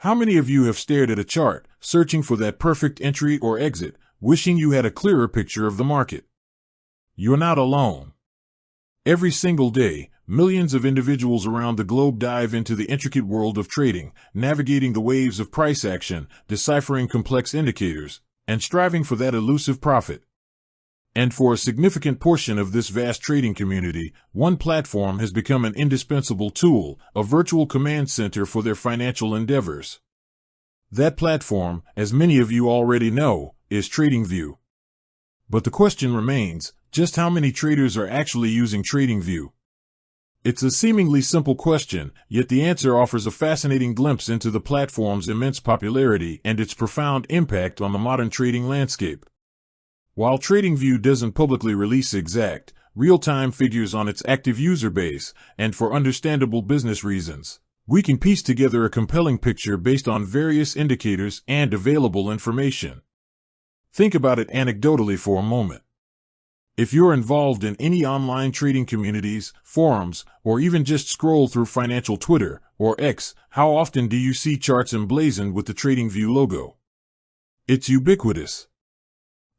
How many of you have stared at a chart, searching for that perfect entry or exit, wishing you had a clearer picture of the market? You're not alone. Every single day, millions of individuals around the globe dive into the intricate world of trading, navigating the waves of price action, deciphering complex indicators, and striving for that elusive profit. And for a significant portion of this vast trading community, one platform has become an indispensable tool, a virtual command center for their financial endeavors. That platform, as many of you already know, is TradingView. But the question remains, just how many traders are actually using TradingView? It's a seemingly simple question, yet the answer offers a fascinating glimpse into the platform's immense popularity and its profound impact on the modern trading landscape. While TradingView doesn't publicly release exact, real-time figures on its active user base, and for understandable business reasons, we can piece together a compelling picture based on various indicators and available information. Think about it anecdotally for a moment. If you're involved in any online trading communities, forums, or even just scroll through financial Twitter, or X, how often do you see charts emblazoned with the TradingView logo? It's ubiquitous.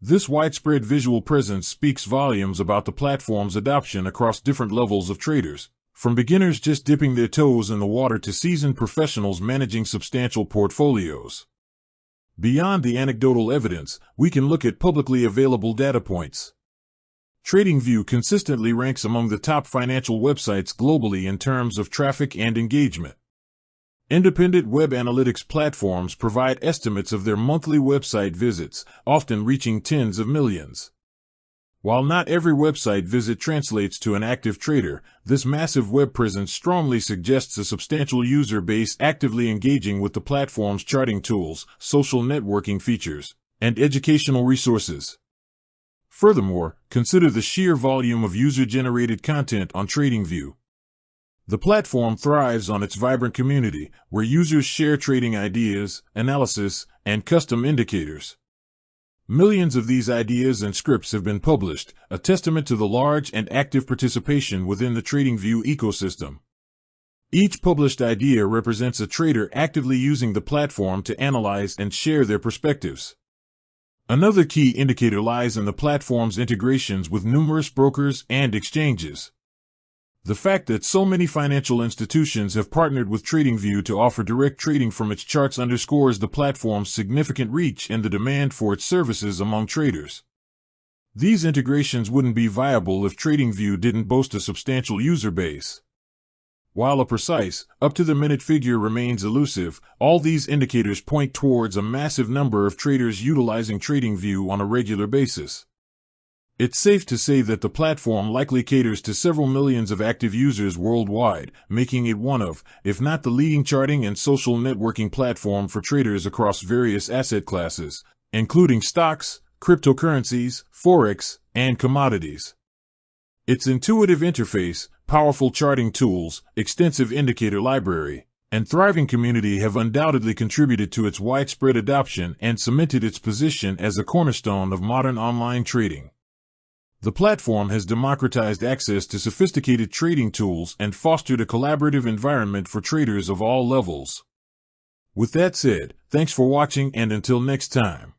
This widespread visual presence speaks volumes about the platform's adoption across different levels of traders, from beginners just dipping their toes in the water to seasoned professionals managing substantial portfolios. Beyond the anecdotal evidence, we can look at publicly available data points. TradingView consistently ranks among the top financial websites globally in terms of traffic and engagement. Independent web analytics platforms provide estimates of their monthly website visits, often reaching tens of millions. While not every website visit translates to an active trader, this massive web presence strongly suggests a substantial user base actively engaging with the platform's charting tools, social networking features, and educational resources. Furthermore, consider the sheer volume of user-generated content on TradingView. The platform thrives on its vibrant community, where users share trading ideas, analysis, and custom indicators. Millions of these ideas and scripts have been published, a testament to the large and active participation within the TradingView ecosystem. Each published idea represents a trader actively using the platform to analyze and share their perspectives. Another key indicator lies in the platform's integrations with numerous brokers and exchanges. The fact that so many financial institutions have partnered with TradingView to offer direct trading from its charts underscores the platform's significant reach and the demand for its services among traders. These integrations wouldn't be viable if TradingView didn't boast a substantial user base. While a precise, up-to-the-minute figure remains elusive, all these indicators point towards a massive number of traders utilizing TradingView on a regular basis. It's safe to say that the platform likely caters to several millions of active users worldwide, making it one of, if not the leading charting and social networking platform for traders across various asset classes, including stocks, cryptocurrencies, forex, and commodities. Its intuitive interface, powerful charting tools, extensive indicator library, and thriving community have undoubtedly contributed to its widespread adoption and cemented its position as a cornerstone of modern online trading. The platform has democratized access to sophisticated trading tools and fostered a collaborative environment for traders of all levels. With that said, thanks for watching, and until next time.